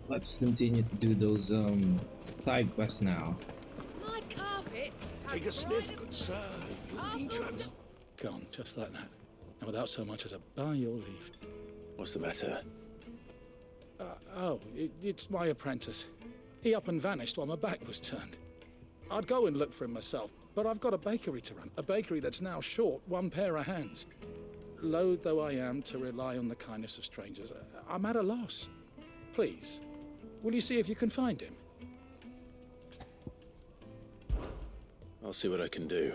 Let's continue to do those side quests now. My carpets. Take a sniff, good sir. You'll be trans... Gone, just like that. And without so much as a by your leave. What's the matter? It's my apprentice. He up and vanished while my back was turned. I'd go and look for him myself, but I've got a bakery to run. A bakery that's now short one pair of hands. Loath though I am to rely on the kindness of strangers, I'm at a loss. Please, will you see if you can find him? I'll see what I can do.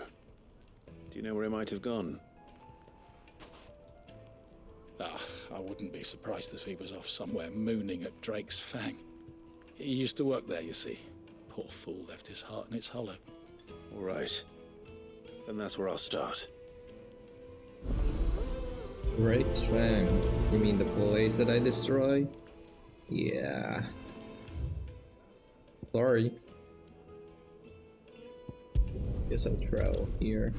Do you know where he might have gone? I wouldn't be surprised if he was off somewhere mooning at Drake's Fang. He used to work there, you see. Poor fool left his heart in its hollow. All right. Then that's where I'll start. Right, Fang. You mean the place that I destroyed? Yeah. Sorry. Guess I'll travel here.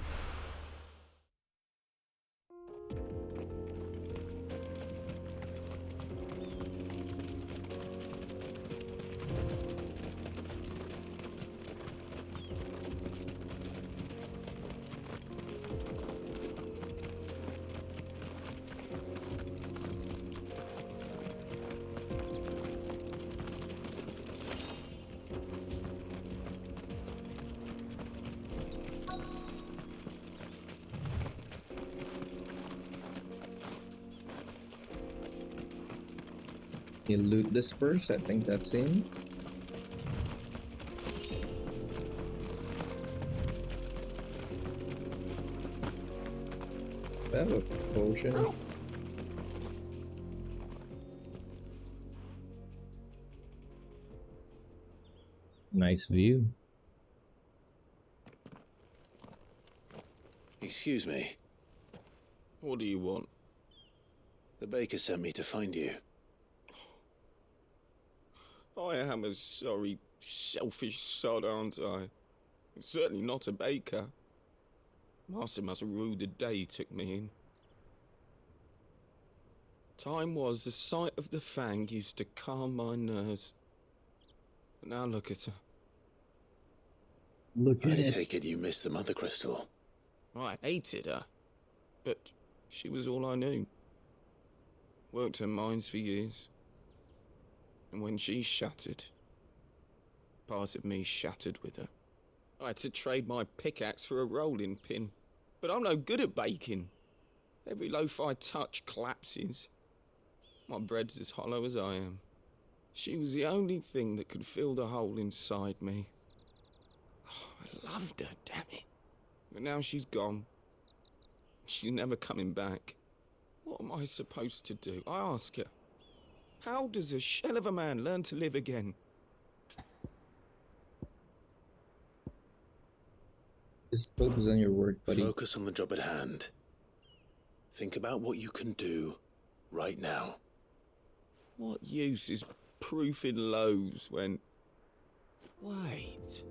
You loot this first, I think that's him. I have a potion. Nice view. Excuse me. What do you want? The baker sent me to find you. I am a sorry, selfish sod, aren't I? Certainly not a baker. Master must have ruled the day he took me in. Time was the sight of the Fang used to calm my nerves. But now look at her. Look at I it. take it you missed the mother crystal. I hated her, but she was all I knew. Worked her mines for years. And when she shattered, part of me shattered with her. I had to trade my pickaxe for a rolling pin, but I'm no good at baking. Every loaf I touch collapses. My bread's as hollow as I am. She was the only thing that could fill the hole inside me. Oh, I loved her, damn it. But now she's gone. She's never coming back. What am I supposed to do? I ask her. How does a shell of a man learn to live again? Just focus on your work, buddy. Focus on the job at hand. Think about what you can do right now. What use is proofing loaves when... Wait.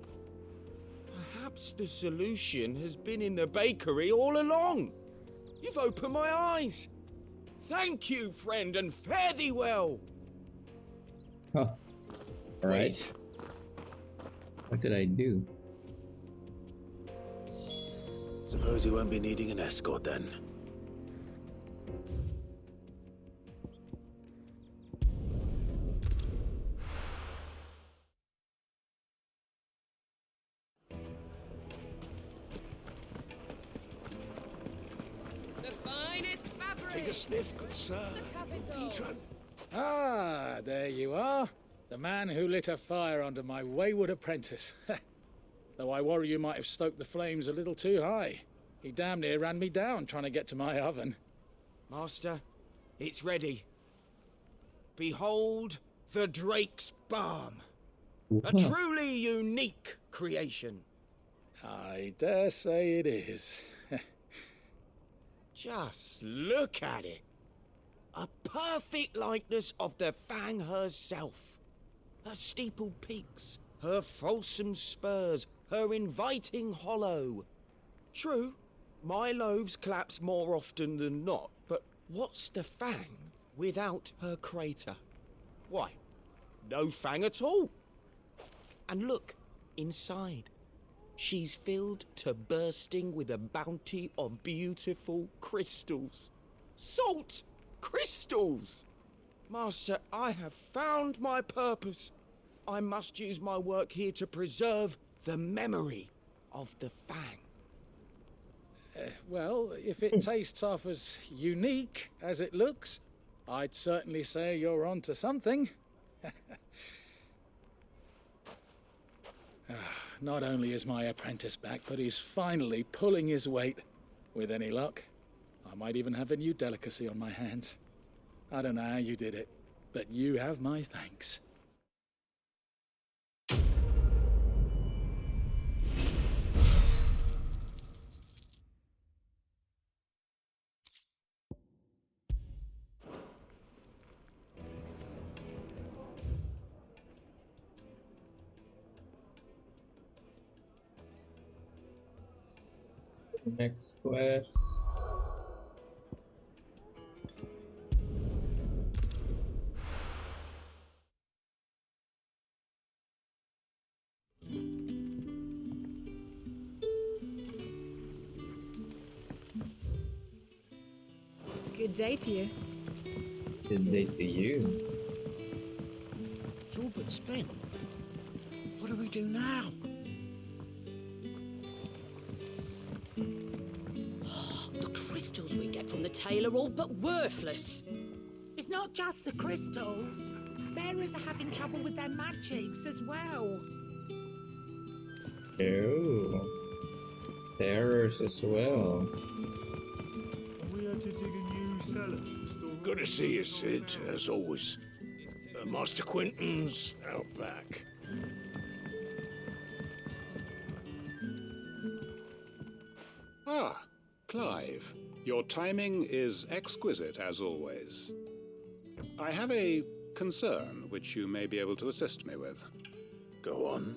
Perhaps the solution has been in the bakery all along. You've opened my eyes. Thank you, friend, and fare thee well. Oh. Alright. Wait. What did I do? Suppose you won't be needing an escort then. The finest fabric. Take a sniff, good sir. The You'll be capital. Ah, there you are. The man who lit a fire under my wayward apprentice. Though I worry you might have stoked the flames a little too high. He damn near ran me down trying to get to my oven. Master, it's ready. Behold the Drake's Balm. A truly unique creation. I dare say it is. Just look at it. A perfect likeness of the Fang herself. Her steepled peaks, her fulsome spurs, her inviting hollow. True, my loaves collapse more often than not, but what's the Fang without her crater? Why, no fang at all. And look, inside. She's filled to bursting with a bounty of beautiful crystals. Salt crystals! Master, I have found my purpose. I must use my work here to preserve the memory of the fang. Well, if it tastes half as unique as it looks, I'd certainly say you're onto something. Not only is my apprentice back, but he's finally pulling his weight. With any luck, I might even have a new delicacy on my hands. I don't know how you did it, but you have my thanks. Next quest. Good day to you. Good day to you. It's all but spent. What do we do now? The crystals we get from the tail are all but worthless. It's not just the crystals. Bearers are having trouble with their magics as well. Oh. Terrors as well. We had to dig a new cellar. Good to see you, Sid, as always. Master Quentin's out back. Ah, Clive. Your timing is exquisite, as always. I have a concern which you may be able to assist me with. Go on.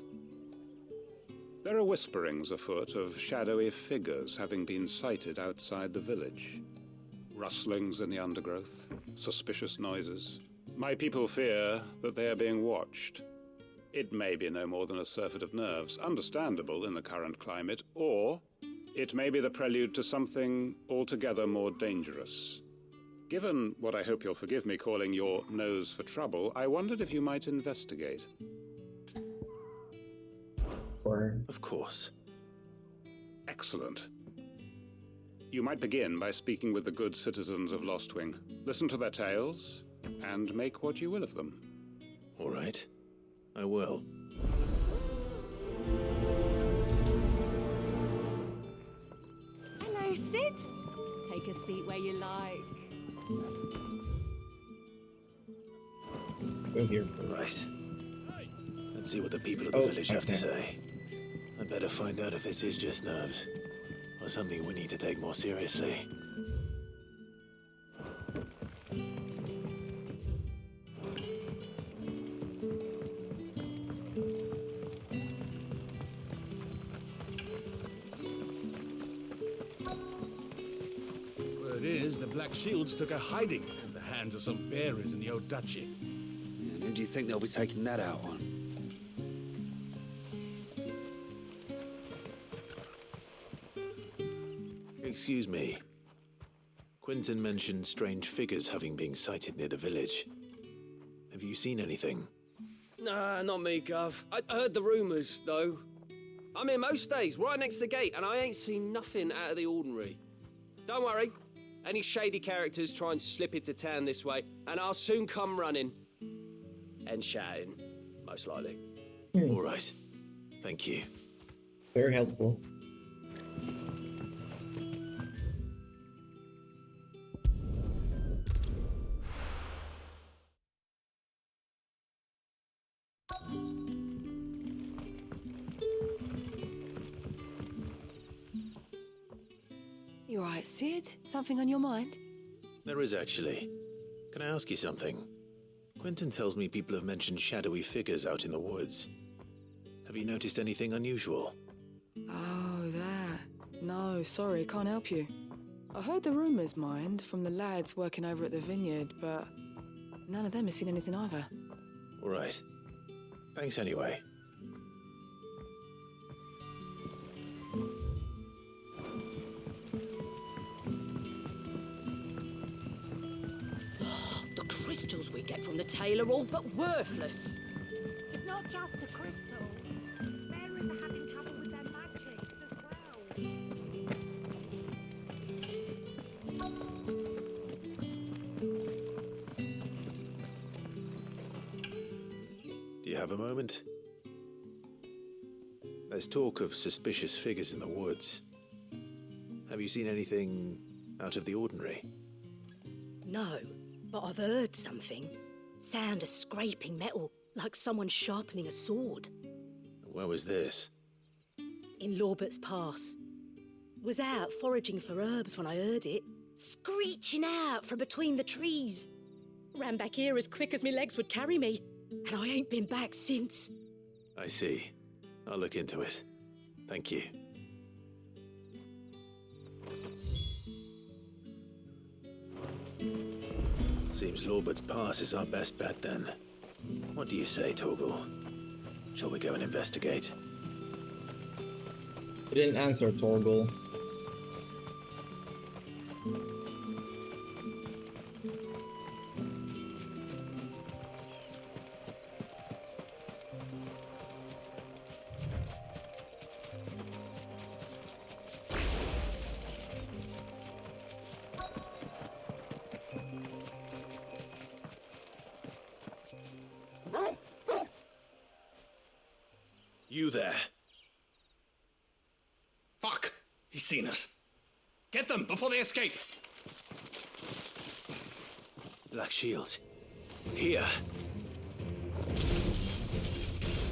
There are whisperings afoot of shadowy figures having been sighted outside the village. Rustlings in the undergrowth, suspicious noises. My people fear that they are being watched. It may be no more than a surfeit of nerves, understandable in the current climate, or it may be the prelude to something altogether more dangerous. Given what I hope you'll forgive me calling your nose for trouble, I wondered if you might investigate. Of course. Excellent. You might begin by speaking with the good citizens of Lostwing. Listen to their tales, and make what you will of them. All right. I will. Hello, Sid. Take a seat where you like. Go here for Right. Let's see what the people of the village have to say. I'd better find out if this is just nerves, or something we need to take more seriously. Word is, the Black Shields took a hiding in the hands of some bearers in the old duchy. And who do you think they'll be taking that out on? Excuse me. Quentin mentioned strange figures having been sighted near the village. Have you seen anything? Nah, not me, Gov. I heard the rumours, though. I'm here most days, right next to the gate, and I ain't seen nothing out of the ordinary. Don't worry. Any shady characters try and slip into town this way, and I'll soon come running. And shouting, most likely. All right. Thank you. very helpful. You all right, Sid? Something on your mind? There is actually. Can I ask you something? Quentin tells me people have mentioned shadowy figures out in the woods. Have you noticed anything unusual? Oh, that. No, sorry, can't help you. I heard the rumours, mind, from the lads working over at the vineyard, but none of them has seen anything either. All right. Thanks anyway. The crystals we get from the tail are all but worthless. It's not just the crystals. Bearers are having trouble with their magics as well. Do you have a moment? There's talk of suspicious figures in the woods. Have you seen anything out of the ordinary? No, but I've heard something. Sound of scraping metal, like someone sharpening a sword. Where was this? In Lorbert's Pass. Was out foraging for herbs when I heard it, screeching out from between the trees. Ran back here as quick as my legs would carry me, and I ain't been back since. I see. I'll look into it. Thank you. Seems Lorbert's Pass is our best bet then. What do you say, Torgal? Shall we go and investigate? He didn't answer, Torgal. You there. Fuck! He's seen us. Get them before they escape. Black Shields. Here.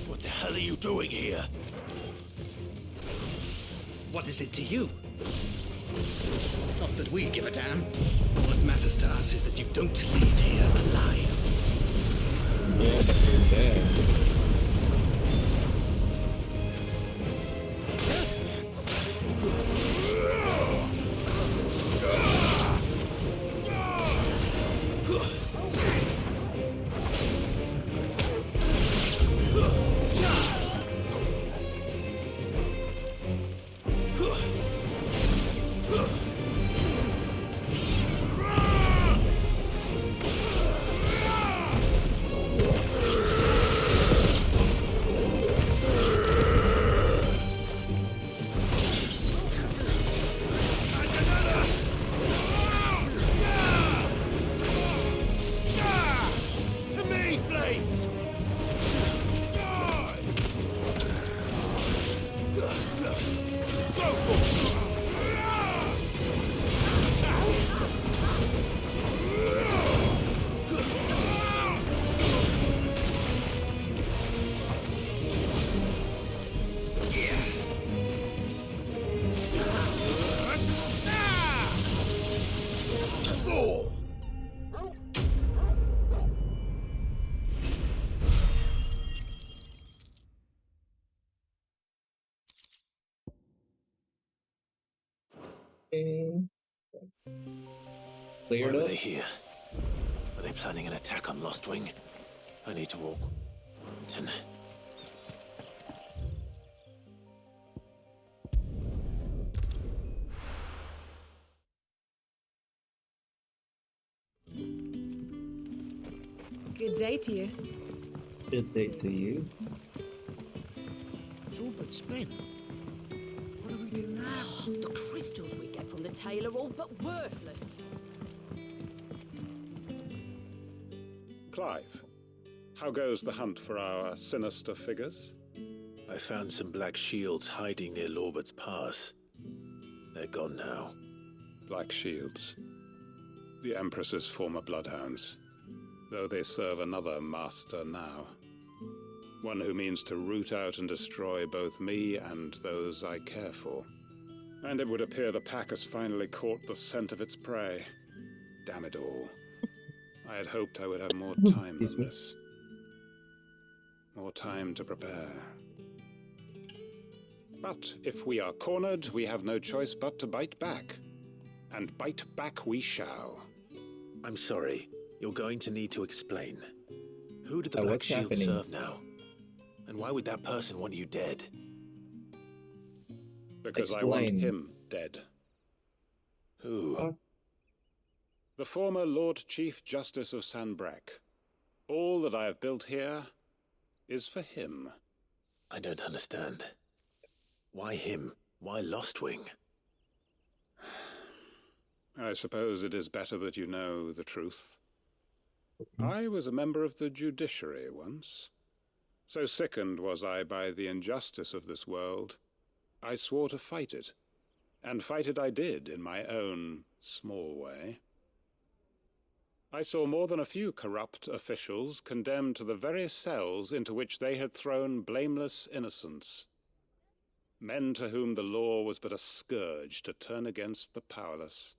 What the hell are you doing here? What is it to you? Not that we give a damn. What matters to us is that you don't leave here alive. Yeah, but you're dead. That's cleared Why up. are they here? Are they planning an attack on Lostwing? I need to walk. Ten. Good day to you. Good day to you. It's all but spin. What do we do now? The crystals we get from the tail are all but worthless. Clive, how goes the hunt for our sinister figures? I found some black shields hiding near Lorbert's Pass. They're gone now. Black Shields. The Empress's former bloodhounds. Though they serve another master now. One who means to root out and destroy both me and those I care for. And it would appear the pack has finally caught the scent of its prey. Damn it all. I had hoped I would have more time than this. More time to prepare. But if we are cornered, we have no choice but to bite back. And bite back we shall. I'm sorry. You're going to need to explain. Who did the Black What's Shield happening? serve now? And why would that person want you dead? Because I want Explain. him dead. Who? The former Lord Chief Justice of Sanbreque. All that I have built here is for him. I don't understand. Why him? Why Lostwing? I suppose it is better that you know the truth. I was a member of the judiciary once. So sickened was I by the injustice of this world, I swore to fight it. And fight it I did in my own small way. I saw more than a few corrupt officials condemned to the very cells into which they had thrown blameless innocents. Men to whom the law was but a scourge to turn against the powerless.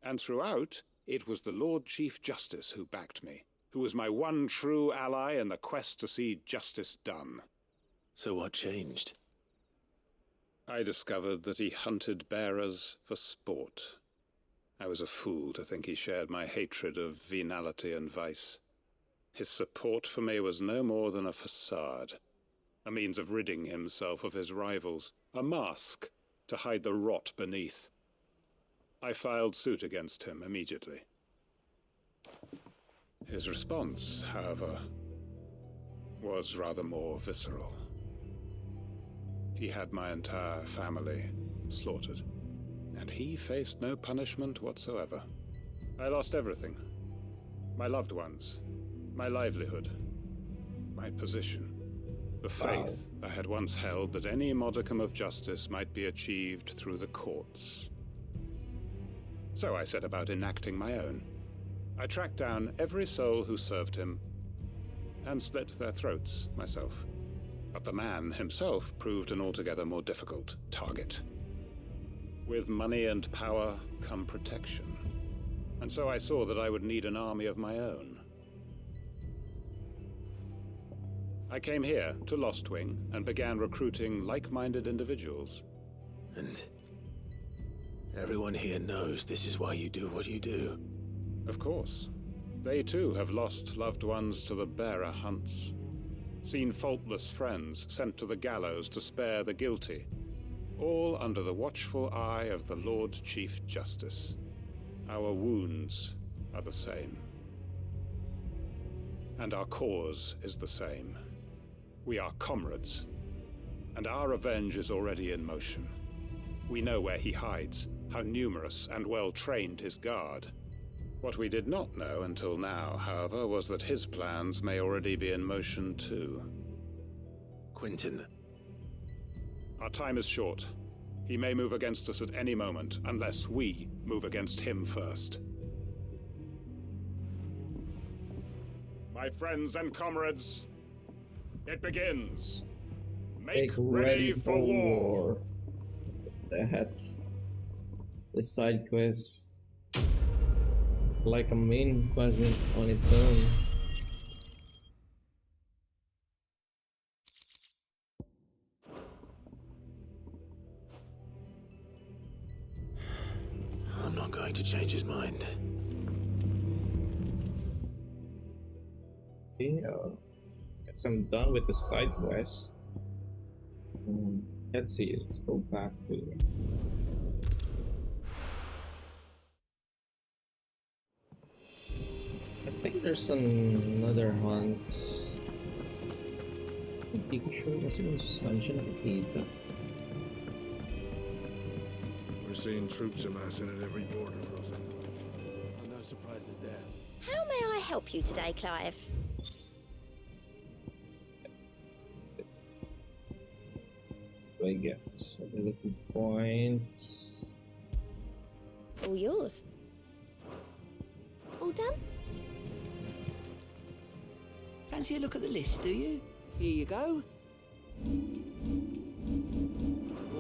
And throughout, it was the Lord Chief Justice who backed me, who was my one true ally in the quest to see justice done. So what changed? I discovered that he hunted bearers for sport. I was a fool to think he shared my hatred of venality and vice. His support for me was no more than a facade, a means of ridding himself of his rivals, a mask to hide the rot beneath. I filed suit against him immediately. His response, however, was rather more visceral. He had my entire family slaughtered, and he faced no punishment whatsoever. I lost everything. My loved ones, my livelihood, my position, the faith I had once held that any modicum of justice might be achieved through the courts. So I set about enacting my own. I tracked down every soul who served him, and slit their throats myself. But the man himself proved an altogether more difficult target. With money and power come protection, and so I saw that I would need an army of my own. I came here to Lostwing and began recruiting like-minded individuals. And everyone here knows this is why you do what you do. Of course. They too have lost loved ones to the bearer hunts. Seen faultless friends sent to the gallows to spare the guilty. All under the watchful eye of the Lord Chief Justice. Our wounds are the same. And our cause is the same. We are comrades. And our revenge is already in motion. We know where he hides, how numerous and well-trained his guard. What we did not know until now, however, was that his plans may already be in motion too. Quentin. Our time is short. He may move against us at any moment, unless we move against him first. My friends and comrades, it begins. Make ready for war. That the side quest, like a main quest on its own. I'm not going to change his mind. Yeah, guess I'm done with the side quest. Let's see, let's go back to I think there's another hunt. Hindi ko sure kasi kung saan siya nakikita. We're seeing troops amassing at every border crossing. No surprises there. How may I help you today, Clive? Do I get ability points? All yours. All done? Fancy a look at the list, do you? Here you go.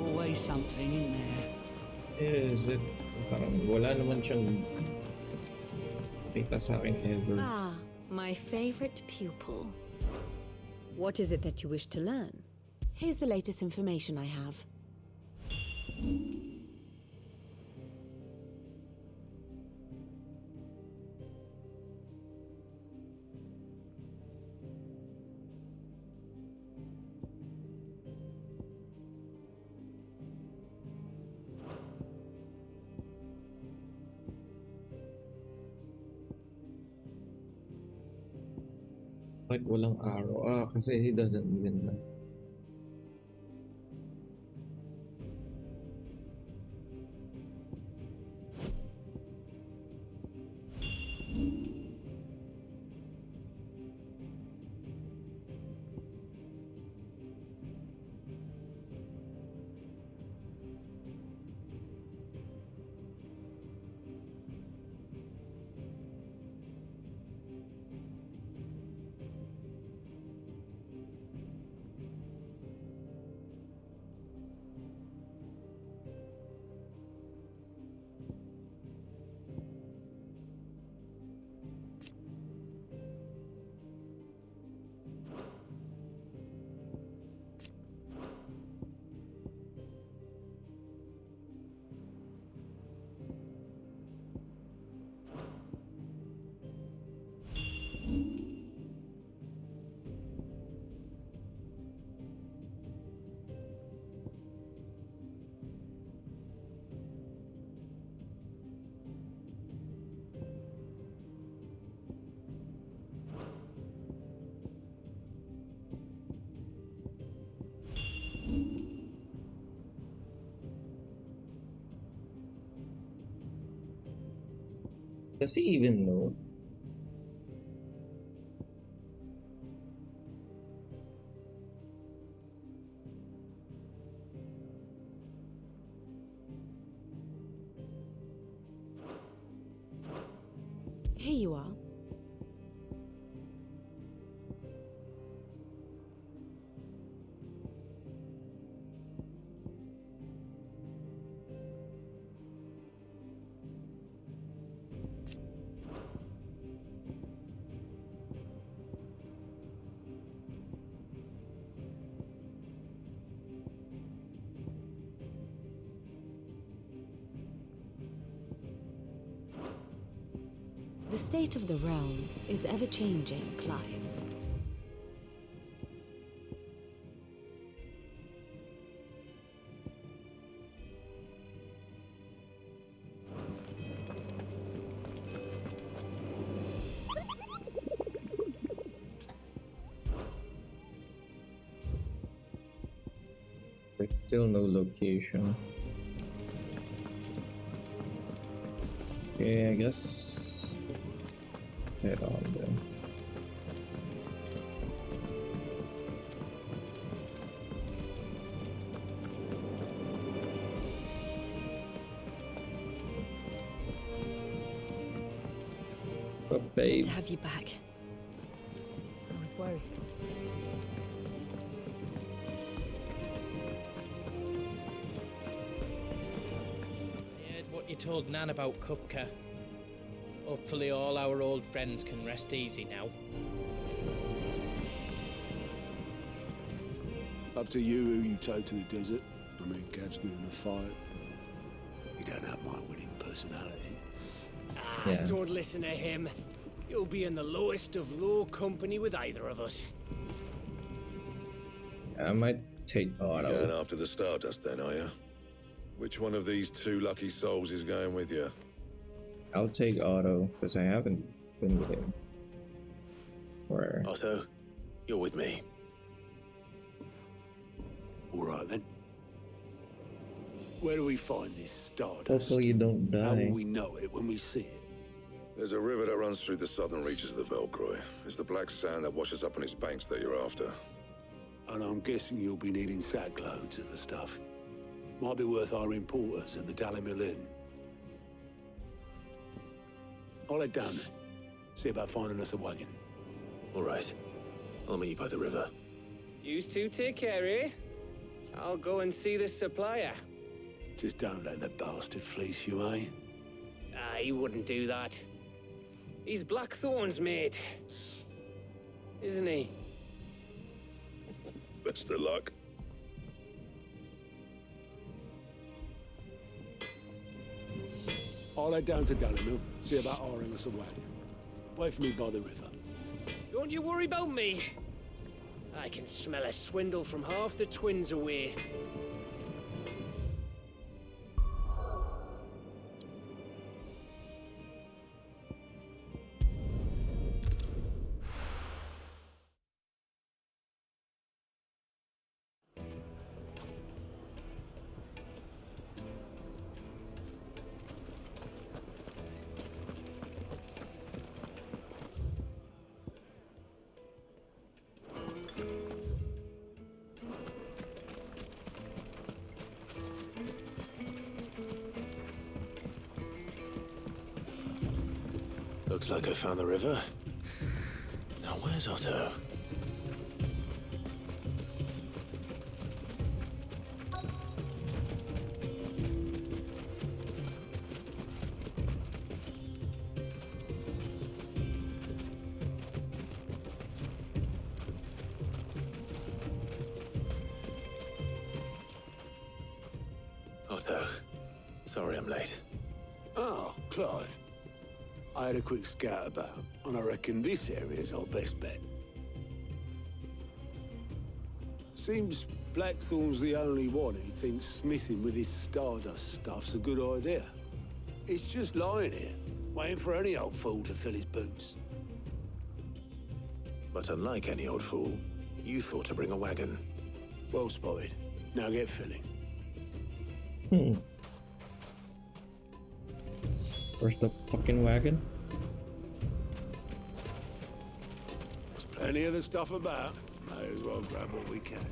Always something in there. Is it? Parang wala naman siyang kita sa akin ever. Ah, my favorite pupil. What is it that you wish to learn? Here's the latest information I have. Like walang arrow. Ah, kasi he doesn't even know. Does he even know? Here you are. The state of the realm is ever-changing, Clive. There's still no location. Okay, I guess head on then. Oh, Good babe. to have you back. I was worried. Heard what you told Nan about Kupka. Hopefully all our old friends can rest easy now. Up to you who you take to the desert. I mean, Cav's good in a fight, but you don't have my winning personality. Ah, don't listen to him. You'll be in the lowest of low company with either of us. I might take Otto. You're going after the Stardust then, are you? Which one of these two lucky souls is going with you? I'll take Otto, because I haven't been with him. Where? Otto, you're with me. All right then. Where do we find this Stardust? Hopefully you don't die. How will we know it when we see it? There's a river that runs through the southern reaches of the Velcroy. It's the black sand that washes up on its banks that you're after. And I'm guessing you'll be needing sackloads of the stuff. Might be worth our importers at the Dalimil Inn. I'll head down there. See about finding us a wagon. All right. I'll meet you by the river. Yous two take care, eh? I'll go and see the supplier. Just don't let the bastard fleece you, eh? Ah, he wouldn't do that. He's Blackthorn's mate. Isn't he? Best of luck. I'll head down to Dalimil, see about hiring us a wagon. Wait for me by the river. Don't you worry about me. I can smell a swindle from half the twins away. Looks like I found the river. Now where's Otto? Otto, sorry I'm late. Oh, Clive. I had a quick scout about, and I reckon this area's our best bet. Seems Blackthorn's the only one who thinks smithing with his stardust stuff's a good idea. It's just lying here, waiting for any old fool to fill his boots. But unlike any old fool, you thought to bring a wagon. Well spotted. Now get filling. Where's the fucking wagon? There's plenty of the stuff about. May as well grab what we can.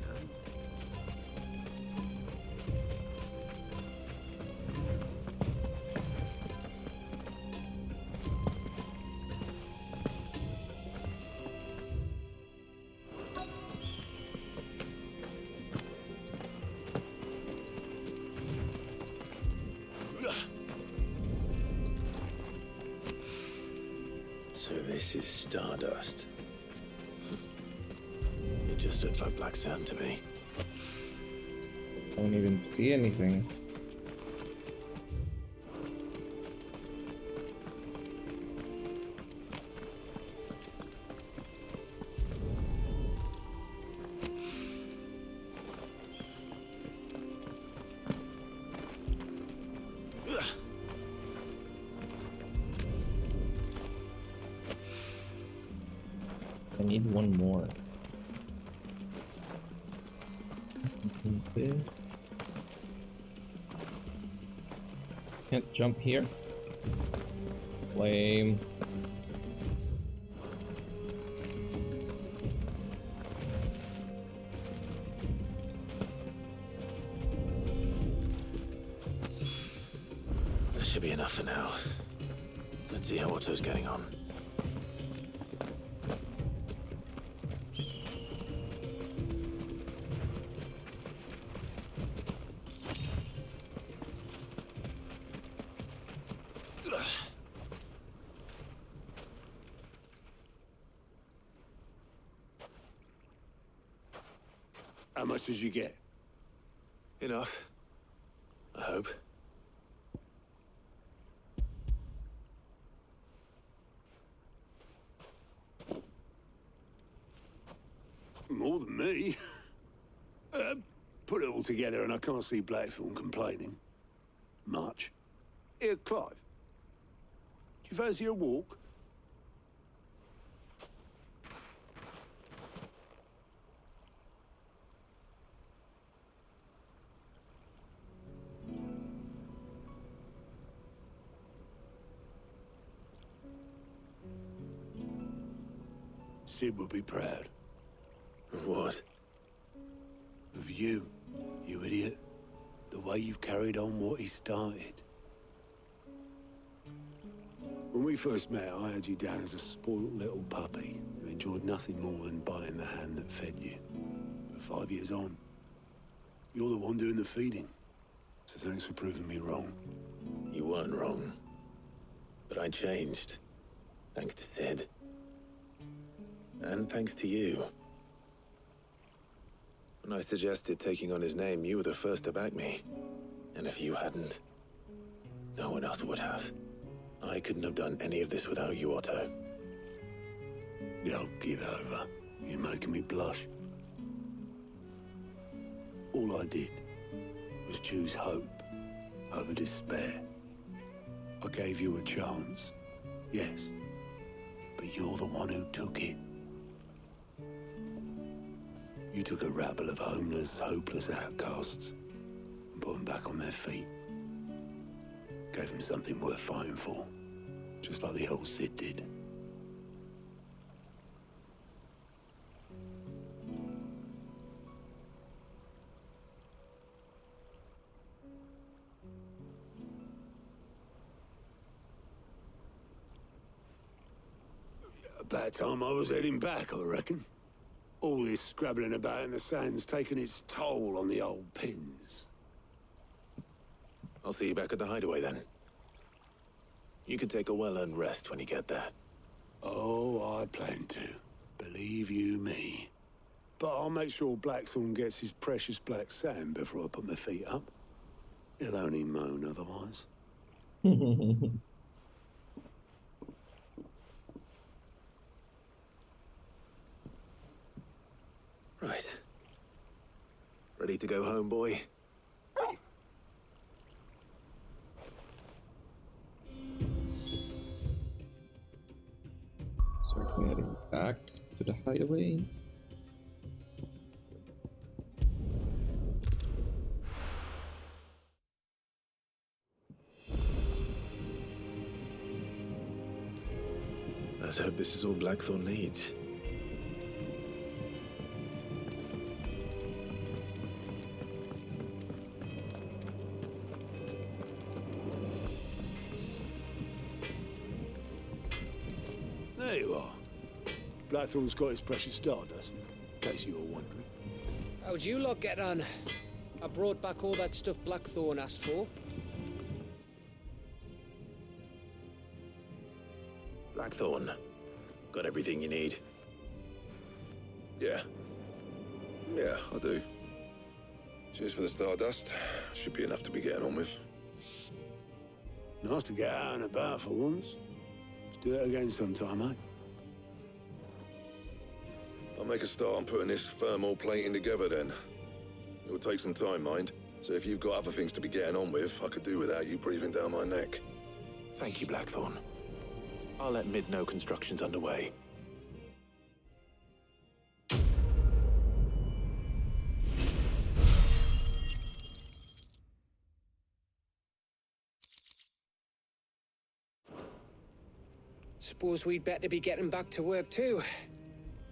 So this is stardust. It just looks like black sand to me. Don't even see anything. I need one more. Okay. Can't jump here. Lame. That should be enough for now. Let's see how Otto's getting on. How much did you get? Enough. I hope. More than me. Put it all together and I can't see Blackthorn complaining. Much. Here, Clive. Do you fancy a walk? Sid would be proud. Of what? Of you, you idiot. The way you've carried on what he started. When we first met, I had you down as a spoiled little puppy who enjoyed nothing more than biting the hand that fed you. But 5 years on, you're the one doing the feeding. So thanks for proving me wrong. You weren't wrong. But I changed. Thanks to Sid. And thanks to you. When I suggested taking on his name, you were the first to back me. And if you hadn't, no one else would have. I couldn't have done any of this without you, Otto. Don't give over. You're making me blush. All I did was choose hope over despair. I gave you a chance, yes, but you're the one who took it. You took a rabble of homeless, hopeless outcasts and put them back on their feet. Gave them something worth fighting for, just like the old Sid did. About time I was heading back, I reckon. All this scrabbling about in the sand's taken its toll on the old pins. I'll see you back at the hideaway then. You can take a well-earned rest when you get there. Oh, I plan to. Believe you me. But I'll make sure Blackthorn gets his precious black sand before I put my feet up. He'll only moan otherwise. Right. Ready to go home, boy? So we're heading back to the hideaway. Let's hope this is all Blackthorn needs. There you are. Blackthorn's got his precious stardust, in case you were wondering. How'd you lot get on? I brought back all that stuff Blackthorn asked for. Blackthorn, got everything you need? Yeah. Yeah, I do. Cheers for the stardust. Should be enough to be getting on with. Nice to get out and about for once. Let's do it again sometime, eh? I'll make a start on putting this thermal plating together then. It will take some time, mind. So if you've got other things to be getting on with, I could do without you breathing down my neck. Thank you, Blackthorn. I'll let Mid know construction's underway. Suppose we'd better be getting back to work too.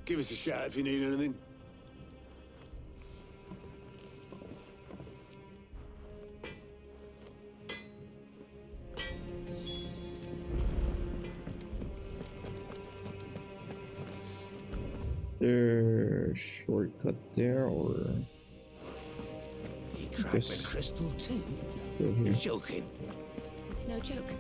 Give us a shout if you need anything. There shortcut there, or He cracked the crystal too? go You're here. joking. It's no joke.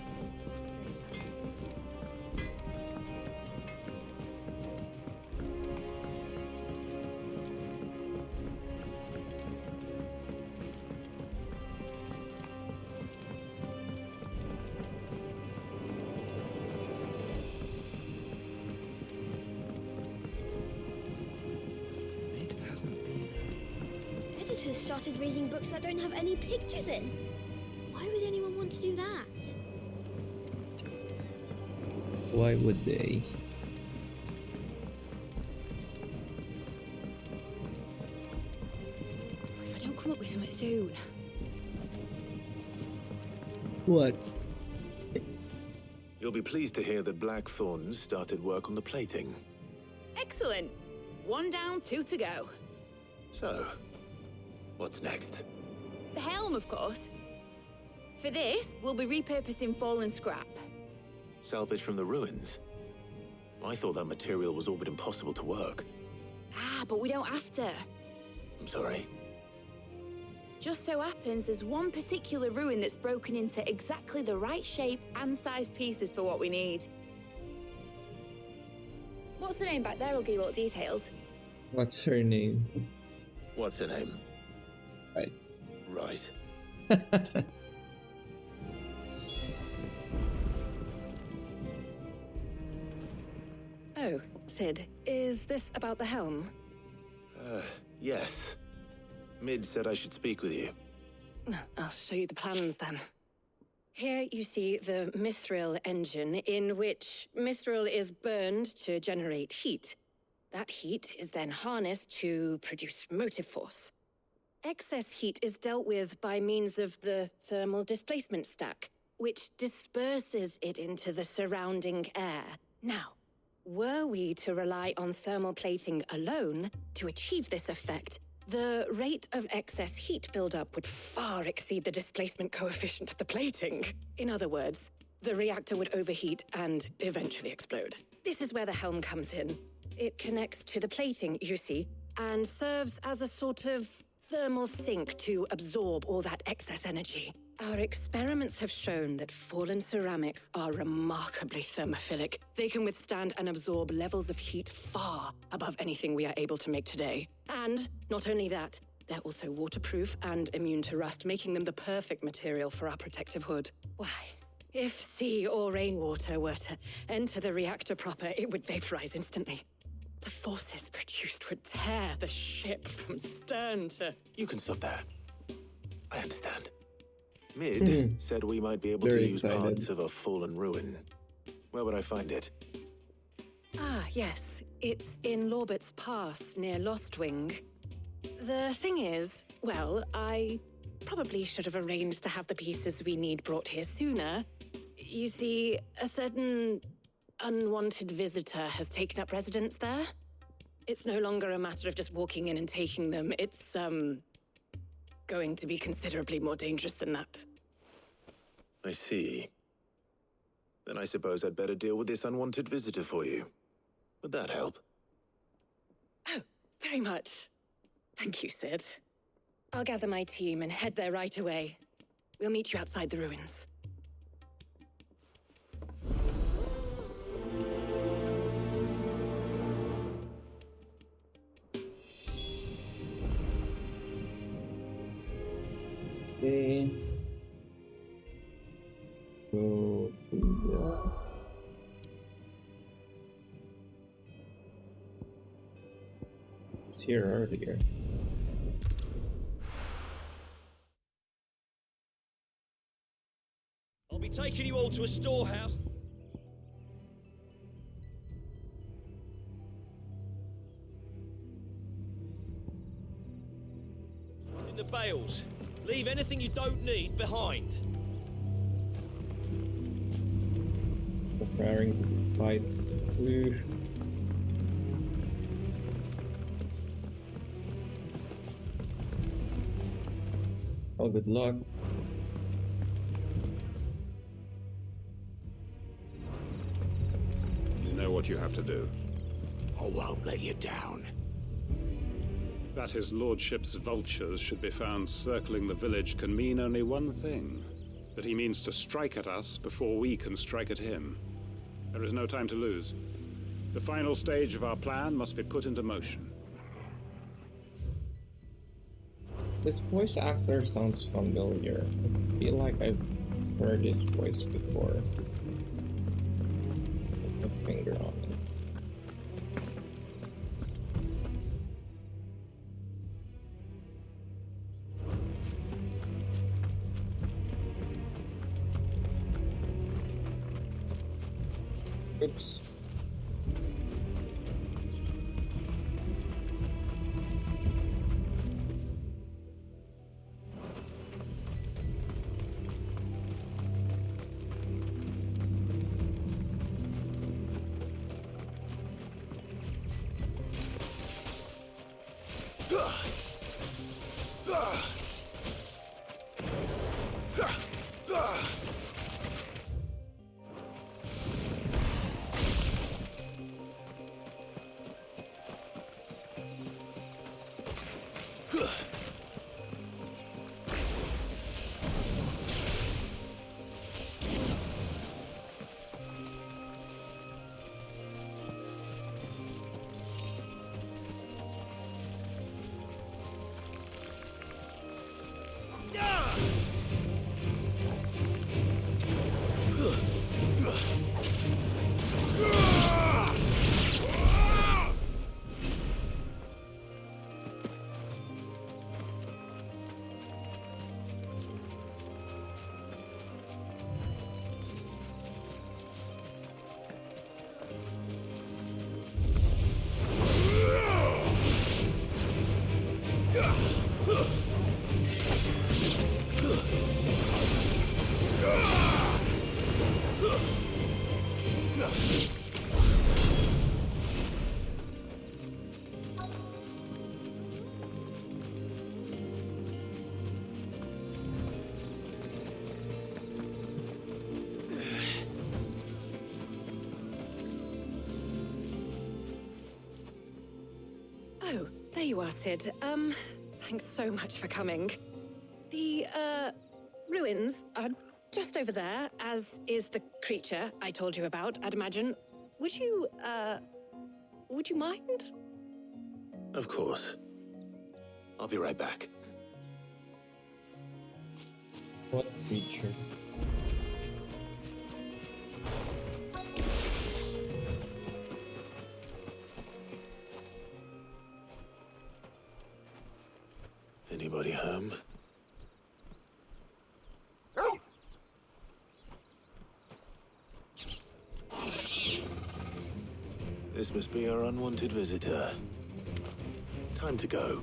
It hasn't been. Editors started reading books that don't have any pictures in. Why would anyone want to do that? Why would they? If I don't come up with something soon. What? You'll be pleased to hear that Blackthorn started work on the plating. Excellent. 1 down, 2 to go. So, what's next? The helm, of course. For this, we'll be repurposing fallen scrap. Salvage from the ruins? I thought that material was all but impossible to work. Ah, but we don't have to. I'm sorry. Just so happens there's one particular ruin that's broken into exactly the right shape and size pieces for what we need. What's the name back there? I'll give you all the details. What's her name? What's her name? Right. Right. Oh, Sid, is this about the helm? Yes. Mid said I should speak with you. I'll show you the plans then. Here you see the mithril engine, in which mithril is burned to generate heat. That heat is then harnessed to produce motive force. Excess heat is dealt with by means of the thermal displacement stack, which disperses it into the surrounding air. Now, were we to rely on thermal plating alone to achieve this effect, the rate of excess heat buildup would far exceed the displacement coefficient of the plating. In other words, the reactor would overheat and eventually explode. This is where the helm comes in. It connects to the plating, you see, and serves as a sort of thermal sink to absorb all that excess energy. Our experiments have shown that fallen ceramics are remarkably thermophilic. They can withstand and absorb levels of heat far above anything we are able to make today. And not only that, they're also waterproof and immune to rust, making them the perfect material for our protective hood. Why, if sea or rainwater were to enter the reactor proper, it would vaporize instantly. The forces produced would tear the ship from stern to... You can stop there. I understand. Mid said we might be able to use parts of a fallen ruin. Where would I find it? Ah, yes. It's in Lorbert's Pass, near Lostwing. The thing is, well, I probably should have arranged to have the pieces we need brought here sooner. You see, a certain unwanted visitor has taken up residence there. It's no longer a matter of just walking in and taking them. It's, going to be considerably more dangerous than that. I see. Then I suppose I'd better deal with this unwanted visitor for you. Would that help? Oh, very much. Thank you, Sid. I'll gather my team and head there right away. We'll meet you outside the ruins. Okay. Go to it's here earlier. I'll be taking you all to a storehouse. In the bales. Leave anything you don't need behind. Preparing to fight. Oof. Oh, good luck. You know what you have to do. I won't let you down. That his lordship's vultures should be found circling the village can mean only one thing. That he means to strike at us before we can strike at him. There is no time to lose. The final stage of our plan must be put into motion. This voice actor sounds familiar. I feel like I've heard his voice before. Put my finger on it. Oops. Oh, there you are, Sid. Thanks so much for coming. The, ruins are just over there, as is the creature I told you about, I'd imagine. Would you mind? Of course. I'll be right back. What creature? Anybody home? This must be our unwanted visitor. Time to go.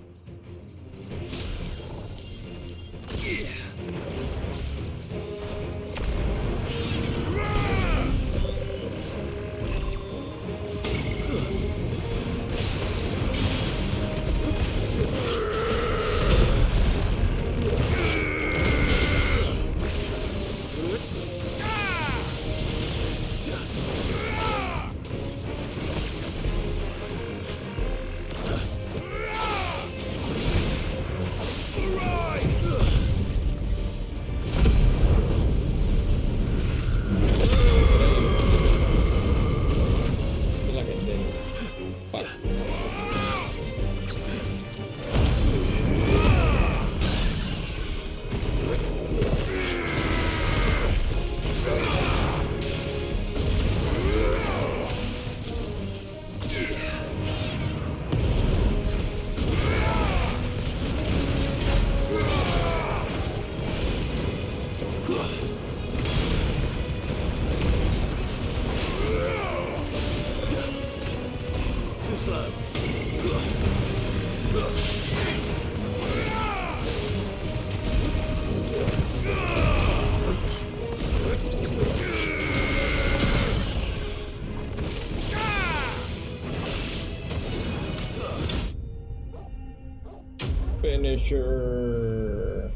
Finisher.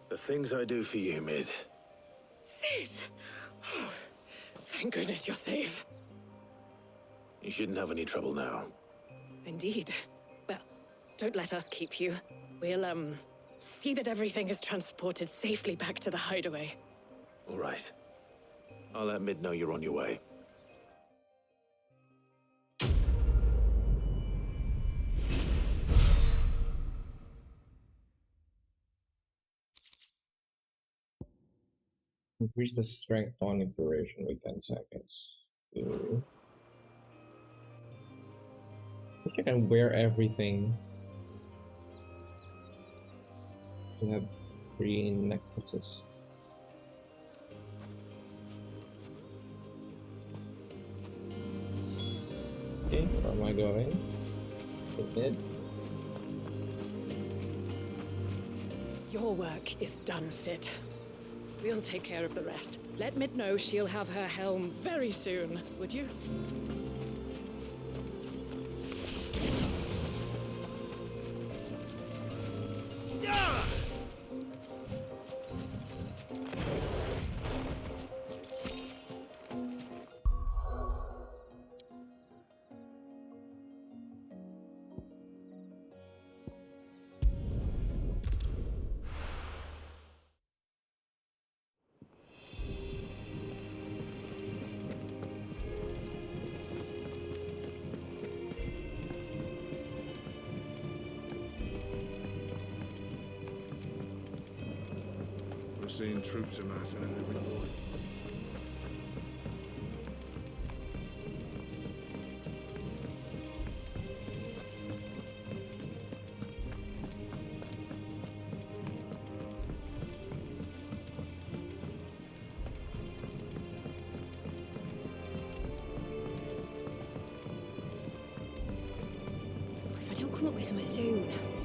The things I do for you, Mid. Sid! Oh, thank goodness you're safe. You shouldn't have any trouble now. Indeed. Well, don't let us keep you. We'll, see that everything is transported safely back to the hideaway. All right. I'll let Mid know you're on your way. Increase the strength on duration with 10 seconds. Ooh. I think I can wear everything. We have 3 necklaces. Okay, where am I going? To mid. Your work is done, Sid. We'll take care of the rest. Let Mid know she'll have her helm very soon, would you? We're seeing troops amassing at every point. If I don't come up with something soon.